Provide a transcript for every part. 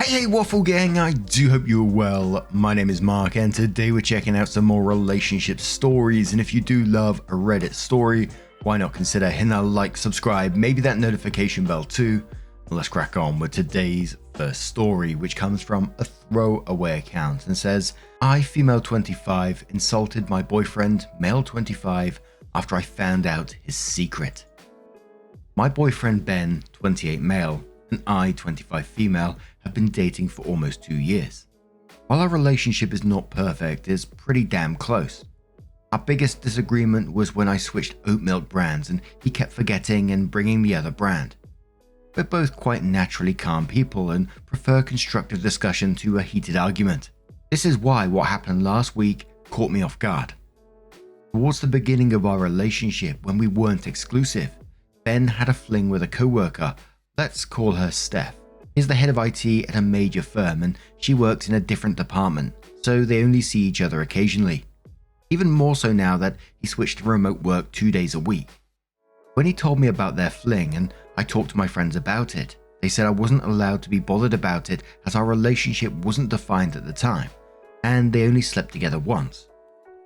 Hey Waffle Gang, I do hope you're well. My name is Mark and today we're checking out some more relationship stories, and if you do love a Reddit story, why not consider hitting that like, subscribe, maybe that notification bell too. And let's crack on with today's first story, which comes from a throwaway account and says, I, female 25, insulted my boyfriend, male 25, after I found out his secret. My boyfriend Ben, 28 male, and I, 25 female, have been dating for almost 2 years. While our relationship is not perfect, it's pretty damn close. Our biggest disagreement was when I switched oat milk brands and he kept forgetting and bringing the other brand. We're both quite naturally calm people and prefer constructive discussion to a heated argument. This is why what happened last week caught me off guard. Towards the beginning of our relationship, when we weren't exclusive, Ben had a fling with a co-worker. Let's call her Steph. He's the head of IT at a major firm and she works in a different department, so they only see each other occasionally. Even more so now that he switched to remote work 2 days a week. When he told me about their fling and I talked to my friends about it, they said I wasn't allowed to be bothered about it as our relationship wasn't defined at the time, and they only slept together once.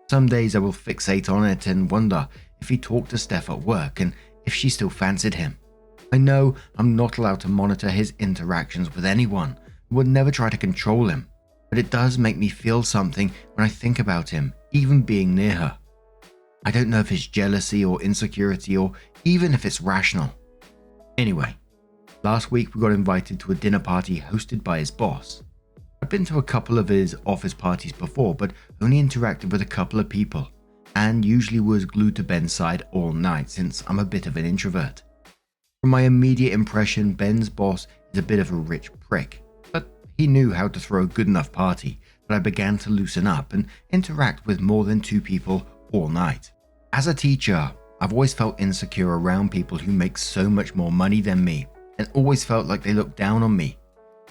Some days I will fixate on it and wonder if he talked to Steph at work and if she still fancied him. I know I'm not allowed to monitor his interactions with anyone, would never try to control him, but it does make me feel something when I think about him, even being near her. I don't know if it's jealousy or insecurity or even if it's rational. Anyway, last week we got invited to a dinner party hosted by his boss. I've been to a couple of his office parties before, but only interacted with a couple of people, and usually was glued to Ben's side all night since I'm a bit of an introvert. From my immediate impression, Ben's boss is a bit of a rich prick, but he knew how to throw a good enough party that I began to loosen up and interact with more than 2 people all night. As a teacher, I've always felt insecure around people who make so much more money than me and always felt like they looked down on me.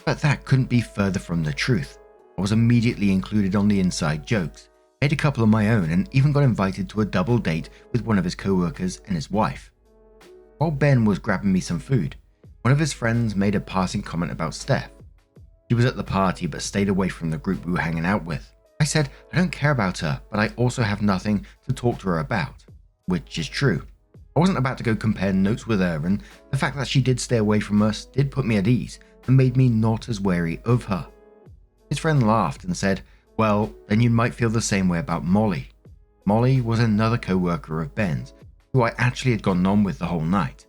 But that couldn't be further from the truth. I was immediately included on the inside jokes, made a couple of my own, and even got invited to a double date with one of his co-workers and his wife. While Ben was grabbing me some food, one of his friends made a passing comment about Steph. She was at the party but stayed away from the group we were hanging out with. I said I don't care about her, but I also have nothing to talk to her about, which is true. I wasn't about to go compare notes with her, and the fact that she did stay away from us did put me at ease and made me not as wary of her. His friend laughed and said, well, then you might feel the same way about Molly. Molly was another co-worker of Ben's, who I actually had gone on with the whole night.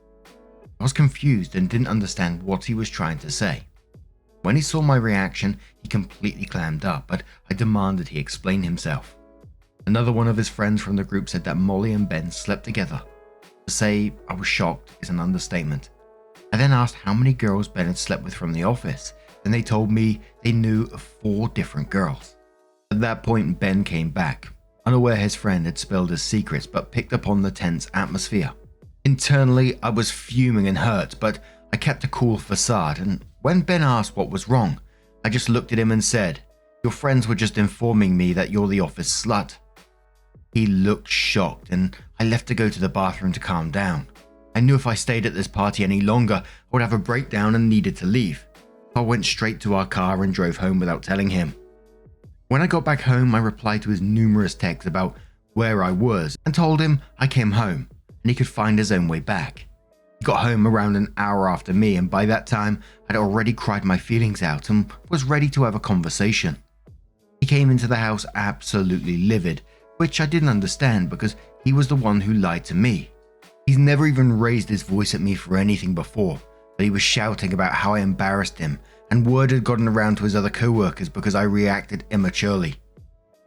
I was confused and didn't understand what he was trying to say. When he saw my reaction, he completely clammed up, but I demanded he explain himself. Another one of his friends from the group said that Molly and Ben slept together. To say I was shocked is an understatement. I then asked how many girls Ben had slept with from the office, and they told me they knew of 4 different girls. At that point, Ben came back, unaware his friend had spilled his secrets but picked up on the tense atmosphere. Internally, I was fuming and hurt, but I kept a cool facade, and when Ben asked what was wrong, I just looked at him and said, your friends were just informing me that you're the office slut. He looked shocked, and I left to go to the bathroom to calm down. I knew if I stayed at this party any longer, I would have a breakdown and needed to leave. I went straight to our car and drove home without telling him. When I got back home, I replied to his numerous texts about where I was and told him I came home and he could find his own way back. He got home around an hour after me, and by that time, I'd already cried my feelings out and was ready to have a conversation. He came into the house absolutely livid, which I didn't understand because he was the one who lied to me. He's never even raised his voice at me for anything before, but he was shouting about how I embarrassed him, and word had gotten around to his other co-workers because I reacted immaturely.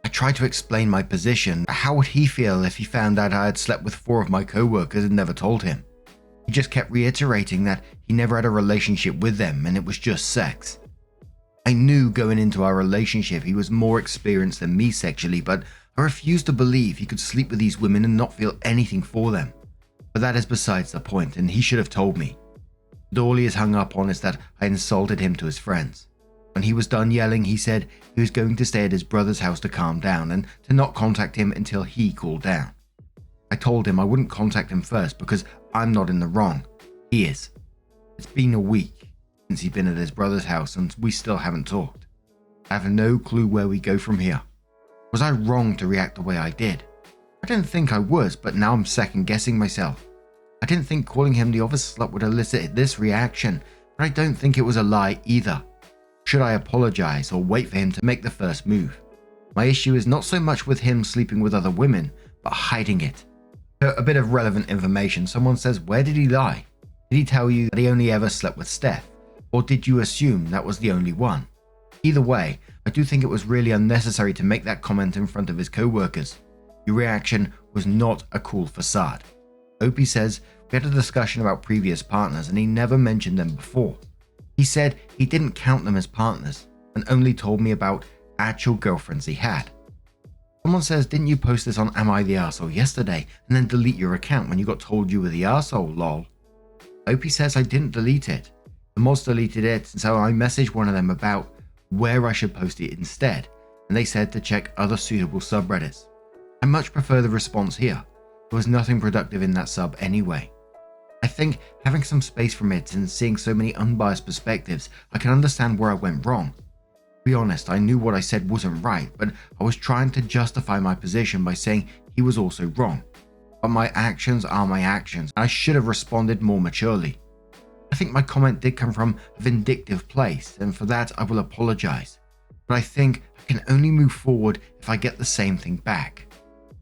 I tried to explain my position. How would he feel if he found out I had slept with 4 of my co-workers and never told him? He just kept reiterating that he never had a relationship with them and it was just sex. I knew going into our relationship he was more experienced than me sexually, but I refused to believe he could sleep with these women and not feel anything for them. But that is besides the point, and he should have told me. But all he is hung up on is that I insulted him to his friends. When he was done yelling, he said he was going to stay at his brother's house to calm down and to not contact him until he cooled down. I told him I wouldn't contact him first because I'm not in the wrong. He is. It's been a week. since he's been at his brother's house and we still haven't talked. I have no clue where we go from here. Was I wrong to react the way I did? I didn't think I was, but now I'm second guessing myself. I didn't think calling him the office slut would elicit this reaction, but I don't think it was a lie either. Should I apologize or wait for him to make the first move? My issue is not so much with him sleeping with other women, but hiding it. A bit of relevant information. Someone says, where did he lie? Did he tell you that he only ever slept with Steph? Or did you assume that was the only one? Either way, I do think it was really unnecessary to make that comment in front of his co-workers. Your reaction was not a cool facade. Opie says, we had a discussion about previous partners and he never mentioned them before. He said he didn't count them as partners and only told me about actual girlfriends he had. Someone says, didn't you post this on Am I the Arsehole yesterday and then delete your account when you got told you were the arsehole, lol? Opie says I didn't delete it. The mods deleted it, and so I messaged one of them about where I should post it instead, and they said to check other suitable subreddits. I much prefer the response here. There was nothing productive in that sub anyway. I think having some space from it and seeing so many unbiased perspectives, I can understand where I went wrong. To be honest, I knew what I said wasn't right, but I was trying to justify my position by saying he was also wrong. But my actions are my actions, and I should have responded more maturely. I think my comment did come from a vindictive place, and for that I will apologize. But I think I can only move forward if I get the same thing back.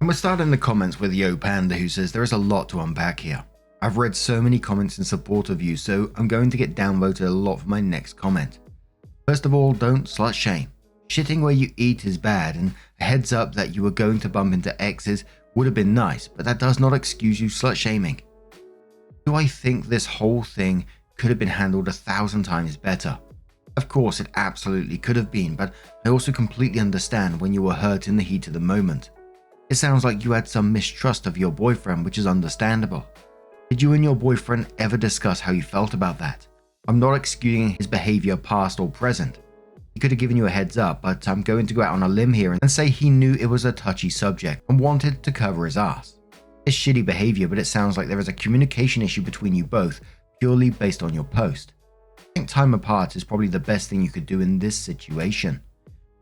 And we'll start in the comments with Yo Panda, who says there is a lot to unpack here. I've read so many comments in support of you, so I'm going to get downvoted a lot for my next comment. First of all, don't slut shame. Shitting where you eat is bad, and a heads up that you were going to bump into exes would have been nice, but that does not excuse you slut shaming. Do I think this whole thing could have been handled 1,000 times better? Of course it absolutely could have been, but I also completely understand when you were hurt in the heat of the moment. It sounds like you had some mistrust of your boyfriend, which is understandable. Did you and your boyfriend ever discuss how you felt about that? I'm not excusing his behavior past or present. He could have given you a heads up, but I'm going to go out on a limb here and say he knew it was a touchy subject and wanted to cover his ass. It's shitty behavior, but it sounds like there is a communication issue between you both, purely based on your post. I think time apart is probably the best thing you could do in this situation.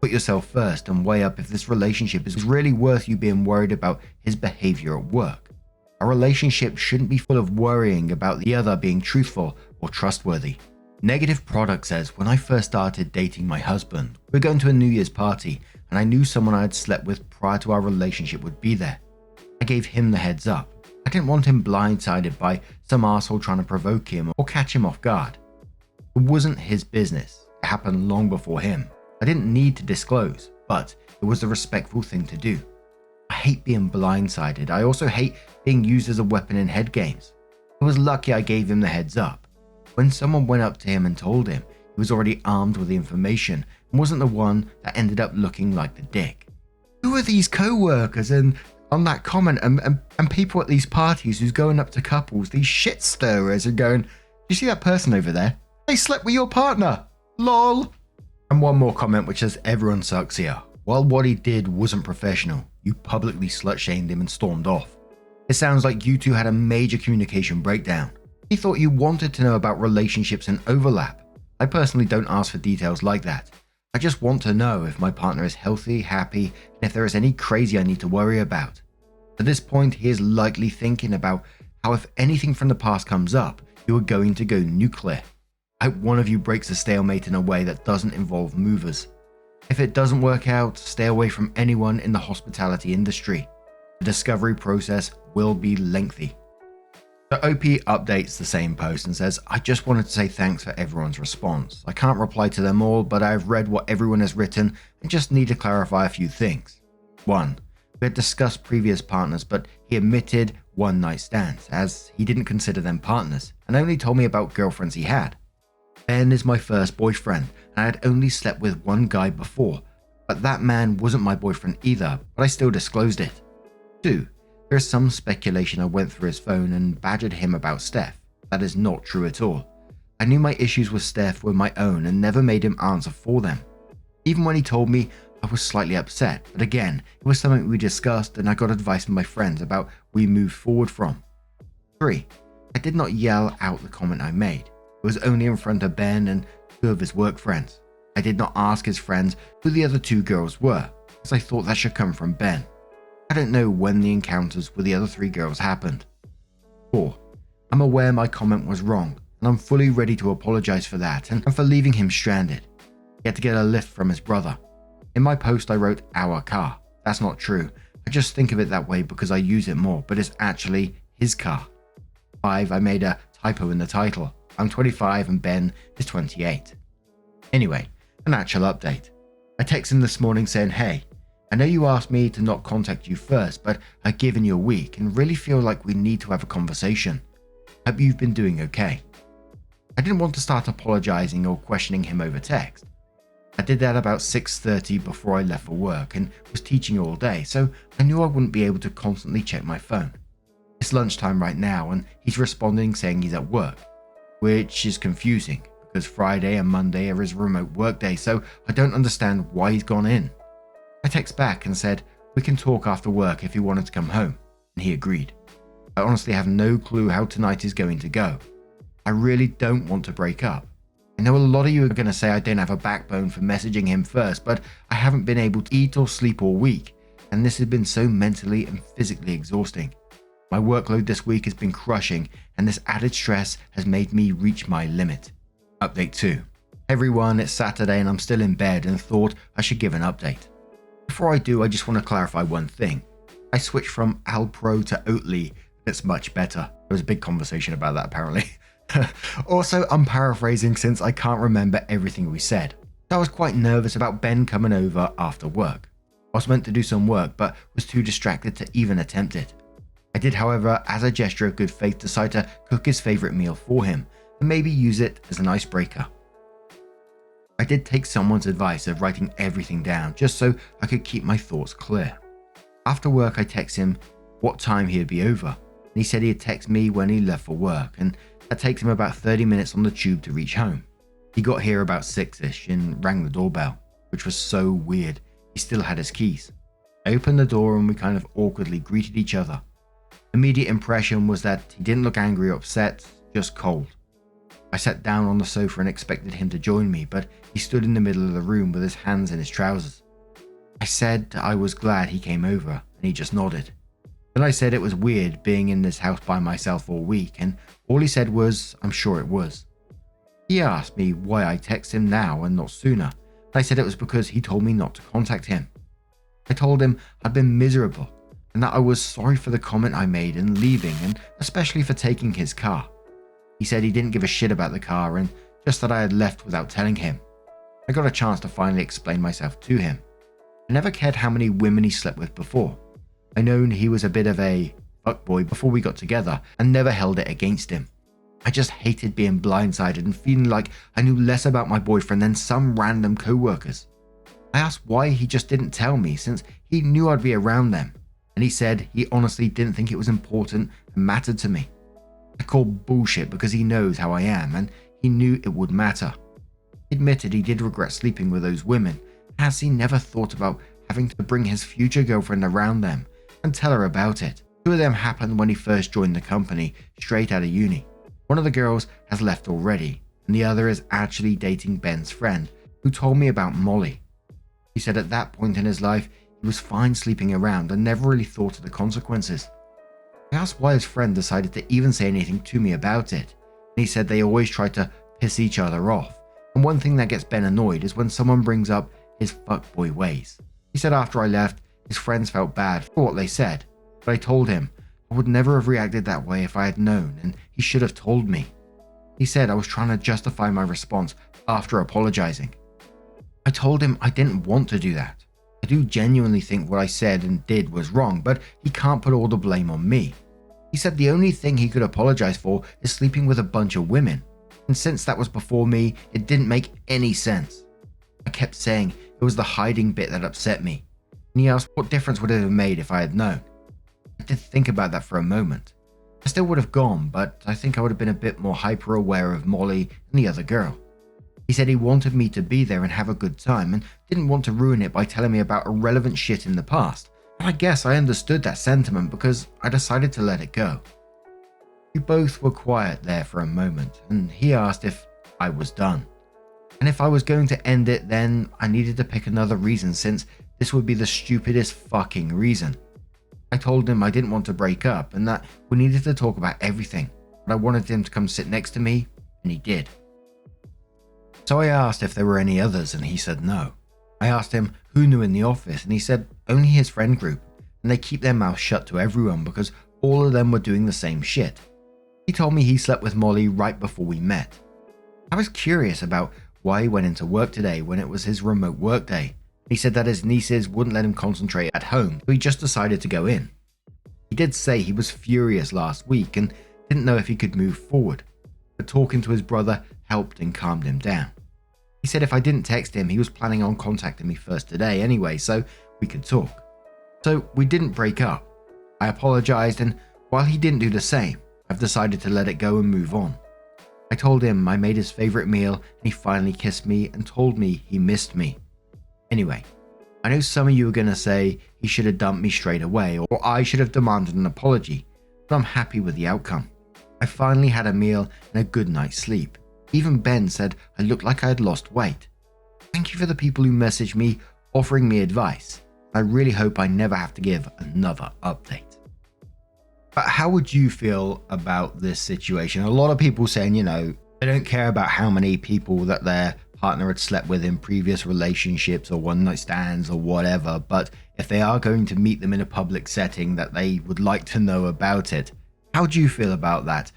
Put yourself first and weigh up if this relationship is really worth you being worried about his behavior at work. A relationship shouldn't be full of worrying about the other being truthful or trustworthy. Negative Product says, when I first started dating my husband, we were going to a New Year's party and I knew someone I had slept with prior to our relationship would be there. I gave him the heads up. I didn't want him blindsided by some asshole trying to provoke him or catch him off guard. It wasn't his business. It happened long before him. I didn't need to disclose, but it was the respectful thing to do. I hate being blindsided. I also hate being used as a weapon in head games. I was lucky I gave him the heads up. When someone went up to him and told him, he was already armed with the information and wasn't the one that ended up looking like the dick. Who are these co-workers and on that comment and people at these parties who's going up to couples, these shit stirrers and going, do you see that person over there? They slept with your partner. LOL. And one more comment which says everyone sucks here. While what he did wasn't professional, you publicly slut shamed him and stormed off. It sounds like you two had a major communication breakdown. He thought you wanted to know about relationships and overlap. I personally don't ask for details like that. I just want to know if my partner is healthy, happy, and if there is any crazy I need to worry about. At this point, he is likely thinking about how if anything from the past comes up, you are going to go nuclear. I hope one of you breaks the stalemate in a way that doesn't involve movers. If it doesn't work out, stay away from anyone in the hospitality industry. The discovery process will be lengthy. So OP updates the same post and says, I just wanted to say thanks for everyone's response. I can't reply to them all, but I've read what everyone has written and just need to clarify a few things. 1. We had discussed previous partners, but he admitted one night stands, as he didn't consider them partners, and only told me about girlfriends he had. Ben is my first boyfriend, and I had only slept with one guy before, but that man wasn't my boyfriend either, but I still disclosed it. 2. There is some speculation I went through his phone and badgered him about Steph. That is not true at all. I knew my issues with Steph were my own and never made him answer for them. Even when he told me, I was slightly upset, but again, it was something we discussed and I got advice from my friends about where we moved forward from. 3. I did not yell out the comment I made. It was only in front of Ben and two of his work friends. I did not ask his friends who the other two girls were, because I thought that should come from Ben. I don't know when the encounters with the other three girls happened. 4. I'm aware my comment was wrong, and I'm fully ready to apologize for that and for leaving him stranded. He had to get a lift from his brother. In my post I wrote our car. That's not true. I just think of it that way because I use it more, but it's actually his car. 5. I made a typo in the title. I'm 25 and Ben is 28. Anyway, an actual update. I texted him this morning saying, hey, I know you asked me to not contact you first, but I've given you a week and really feel like we need to have a conversation. Hope you've been doing okay. I didn't want to start apologizing or questioning him over text. I did that about 6:30 before I left for work and was teaching all day, so I knew I wouldn't be able to constantly check my phone. It's lunchtime right now and he's responding saying he's at work, which is confusing because Friday and Monday are his remote work day, so I don't understand why he's gone in. I text back and said we can talk after work if he wanted to come home, and he agreed. I honestly have no clue how tonight is going to go. I really don't want to break up. I know a lot of you are going to say I don't have a backbone for messaging him first, but I haven't been able to eat or sleep all week, and this has been so mentally and physically exhausting. My workload this week has been crushing, and this added stress has made me reach my limit. Update 2. Everyone, it's Saturday and I'm still in bed and thought I should give an update. Before I do, I just want to clarify one thing. I switched from Alpro to Oatly. It's much better. There was a big conversation about that apparently. Also, I'm paraphrasing since I can't remember everything we said. I was quite nervous about Ben coming over after work. I was meant to do some work but was too distracted to even attempt it. I did, however, as a gesture of good faith, decide to cook his favourite meal for him and maybe use it as an icebreaker. I did take someone's advice of writing everything down just so I could keep my thoughts clear. After work I texted him what time he'd be over, and he said he'd text me when he left for work, and that takes him about 30 minutes on the tube to reach home. He got here about 6ish and rang the doorbell, which was so weird. He still had his keys. I opened the door and we kind of awkwardly greeted each other. Immediate impression was that he didn't look angry or upset, just cold. I sat down on the sofa and expected him to join me, but he stood in the middle of the room with his hands in his trousers. I said I was glad he came over, and he just nodded. Then I said it was weird being in this house by myself all week, and all he said was, I'm sure it was. He asked me why I texted him now and not sooner, and I said it was because he told me not to contact him. I told him I'd been miserable, and that I was sorry for the comment I made in leaving, and especially for taking his car. He said he didn't give a shit about the car and just that I had left without telling him. I got a chance to finally explain myself to him. I never cared how many women he slept with before. I known he was a bit of a fuckboy before we got together and never held it against him. I just hated being blindsided and feeling like I knew less about my boyfriend than some random co-workers. I asked why he just didn't tell me since he knew I'd be around them, and he said he honestly didn't think it was important and mattered to me. I called bullshit because he knows how I am and he knew it would matter. He admitted he did regret sleeping with those women, as he never thought about having to bring his future girlfriend around them and tell her about it. 2 of them happened when he first joined the company straight out of uni. One of the girls has left already, and the other is actually dating Ben's friend, who told me about Molly. He said at that point in his life he was fine sleeping around and never really thought of the consequences. I asked why his friend decided to even say anything to me about it, and he said they always try to piss each other off, and one thing that gets Ben annoyed is when someone brings up his fuckboy ways. He said after I left, his friends felt bad for what they said, but I told him I would never have reacted that way if I had known, and he should have told me. He said I was trying to justify my response after apologizing. I told him I didn't want to do that. I do genuinely think what I said and did was wrong, but he can't put all the blame on me. He said the only thing he could apologize for is sleeping with a bunch of women, and since that was before me, it didn't make any sense. I kept saying it was the hiding bit that upset me, and he asked what difference would it have made if I had known. I did think about that for a moment. I still would have gone, but I think I would have been a bit more hyper aware of Molly and the other girl. He said he wanted me to be there and have a good time and didn't want to ruin it by telling me about irrelevant shit in the past. And I guess I understood that sentiment because I decided to let it go. We both were quiet there for a moment, and he asked if I was done. And if I was going to end it, then I needed to pick another reason, since this would be the stupidest fucking reason. I told him I didn't want to break up and that we needed to talk about everything, but I wanted him to come sit next to me, and he did. So I asked if there were any others, and he said no. I asked him who knew in the office, and he said only his friend group, and they keep their mouths shut to everyone because all of them were doing the same shit. He told me he slept with Molly right before we met. I was curious about why he went into work today when it was his remote work day. He said that his nieces wouldn't let him concentrate at home, so he just decided to go in. He did say he was furious last week and didn't know if he could move forward, but talking to his brother helped and calmed him down. He said if I didn't text him, he was planning on contacting me first today anyway, so we could talk. So we didn't break up. I apologized, and while he didn't do the same, I've decided to let it go and move on. I told him I made his favorite meal, and he finally kissed me and told me he missed me. Anyway, I know some of you are going to say he should have dumped me straight away, or I should have demanded an apology, but I'm happy with the outcome. I finally had a meal and a good night's sleep. Even Ben said I looked like I had lost weight. Thank you for the people who messaged me offering me advice. I really hope I never have to give another update. But how would you feel about this situation? A lot of people saying, they don't care about how many people that their partner had slept with in previous relationships or one night stands or whatever, but if they are going to meet them in a public setting, that they would like to know about it. How do you feel about that?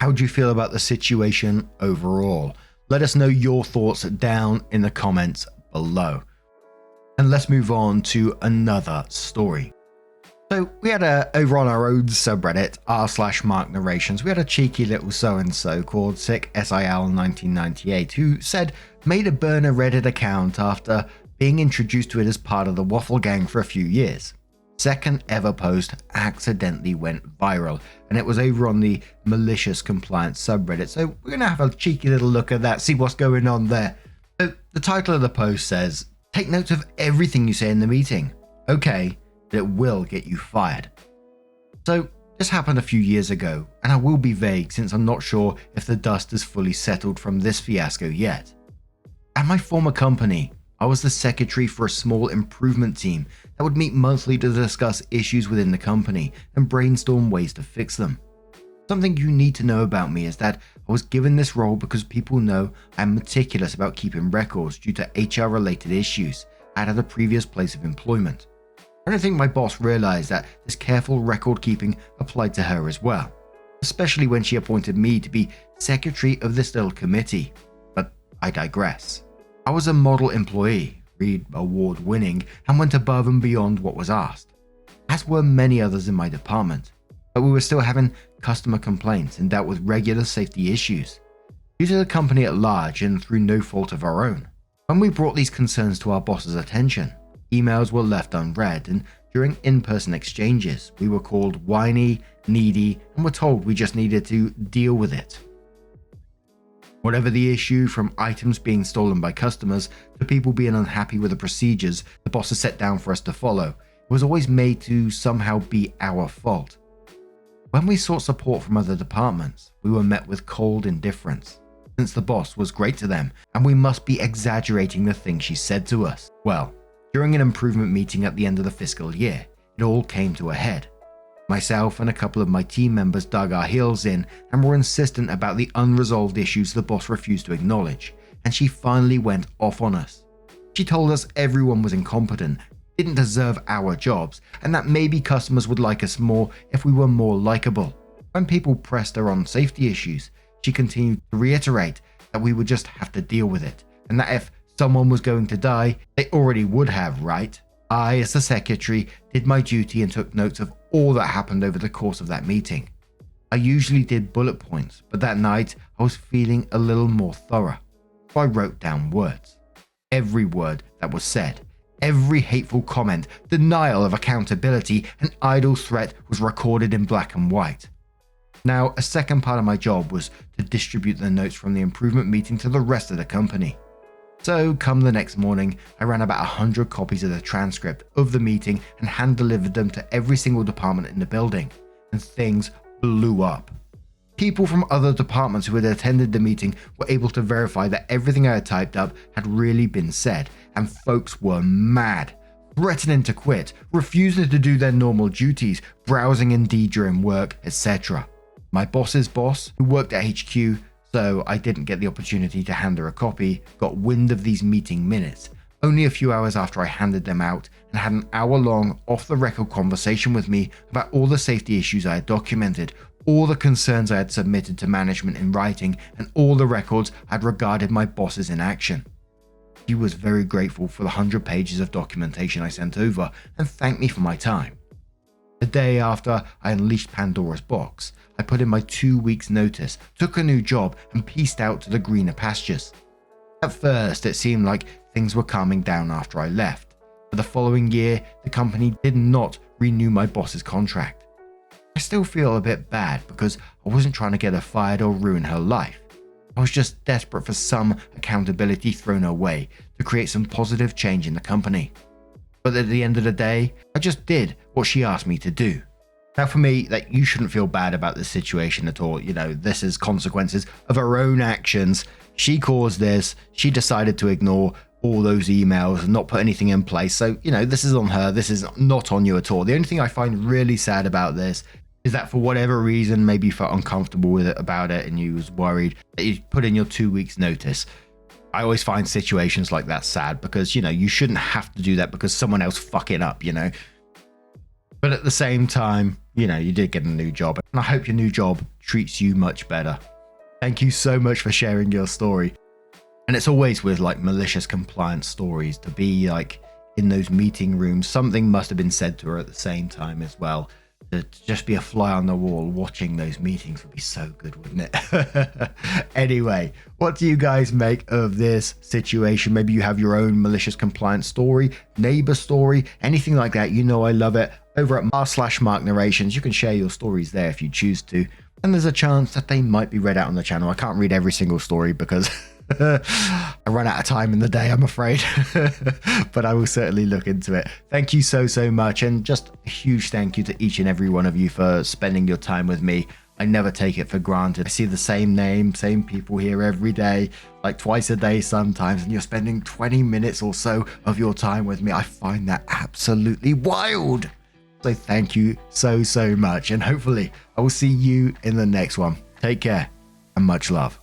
How do you feel about the situation overall? Let us know your thoughts down in the comments below. And let's move on to another story. So we had over on our own subreddit, r/Mark Narrations, we had a cheeky little so-and-so called Sick SIL 1998 who said made a burner Reddit account after being introduced to it as part of the Waffle Gang for a few years. Second ever post accidentally went viral, and it was over on the malicious compliance subreddit. So we're going to have a cheeky little look at that, see what's going on there. So the title of the post says, "Take notes of everything you say in the meeting. Okay, but it will get you fired." So this happened a few years ago, and I will be vague since I'm not sure if the dust has fully settled from this fiasco yet. At my former company, I was the secretary for a small improvement team that would meet monthly to discuss issues within the company and brainstorm ways to fix them. Something you need to know about me is that I was given this role because people know I'm meticulous about keeping records due to HR related issues I had at a previous place of employment. I don't think my boss realized that this careful record keeping applied to her as well, especially when she appointed me to be secretary of this little committee. But I digress. I was a model employee, Reed award winning, and went above and beyond what was asked, as were many others in my department. But we were still having customer complaints and dealt with regular safety issues due to the company at large and through no fault of our own. When we brought these concerns to our boss's attention, emails were left unread, and during in-person exchanges, we were called whiny, needy, and were told we just needed to deal with it. Whatever the issue, from items being stolen by customers to people being unhappy with the procedures the boss has set down for us to follow, it was always made to somehow be our fault. When we sought support from other departments, we were met with cold indifference, since the boss was great to them and we must be exaggerating the things she said to us. Well, during an improvement meeting at the end of the fiscal year, it all came to a head. Myself and a couple of my team members dug our heels in and were insistent about the unresolved issues the boss refused to acknowledge, and she finally went off on us. She told us everyone was incompetent, didn't deserve our jobs, and that maybe customers would like us more if we were more likable. When people pressed her on safety issues, she continued to reiterate that we would just have to deal with it, and that if someone was going to die, they already would have, right? I, as the secretary, did my duty and took notes of all that happened over the course of that meeting. I usually did bullet points, but that night I was feeling a little more thorough, so I wrote down words. Every word that was said, every hateful comment, denial of accountability, and idle threat was recorded in black and white. Now, a second part of my job was to distribute the notes from the improvement meeting to the rest of the company. So, come the next morning, I ran about 100 copies of the transcript of the meeting and hand-delivered them to every single department in the building, and things blew up. People from other departments who had attended the meeting were able to verify that everything I had typed up had really been said, and folks were mad, threatening to quit, refusing to do their normal duties, browsing Indeed during work, etc. My boss's boss, who worked at HQ, so I didn't get the opportunity to hand her a copy, got wind of these meeting minutes only a few hours after I handed them out, and had an hour-long off-the-record conversation with me about all the safety issues I had documented, all the concerns I had submitted to management in writing, and all the records I'd regarded my bosses in action. He was very grateful for the 100 pages of documentation I sent over and thanked me for my time. The day after I unleashed Pandora's box, I put in my 2 weeks notice, took a new job, and pieced out to the greener pastures. At first, it seemed like things were calming down after I left. For the following year, the company did not renew my boss's contract. I still feel a bit bad because I wasn't trying to get her fired or ruin her life. I was just desperate for some accountability thrown her way to create some positive change in the company. But at the end of the day, I just did what she asked me to do. Now for me, you shouldn't feel bad about this situation at all. This is consequences of her own actions. She caused this. She decided to ignore all those emails and not put anything in place. So, this is on her. This is not on you at all. The only thing I find really sad about this is that for whatever reason, maybe you felt uncomfortable with it about it and you was worried that you put in your 2 weeks notice. I always find situations like that sad because, you shouldn't have to do that because someone else fuck it up, But at the same time, you did get a new job, and I hope your new job treats you much better. Thank you so much for sharing your story. And it's always with malicious compliance stories to be in those meeting rooms. Something must have been said to her at the same time as well. To just be a fly on the wall watching those meetings would be so good, wouldn't it? Anyway, what do you guys make of this situation? Maybe you have your own malicious compliance story, neighbor story, anything like that. I love it. Over at r/Mark Narrations, you can share your stories there if you choose to. And there's a chance that they might be read out on the channel. I can't read every single story because I run out of time in the day, I'm afraid. But I will certainly look into it. Thank you so much, and just a huge thank you to each and every one of you for spending your time with me. I never take it for granted. I see the same name, same people here every day, twice a day sometimes, and you're spending 20 minutes or so of your time with me. I find that absolutely wild. So thank you so much, and hopefully I will see you in the next one. Take care and much love.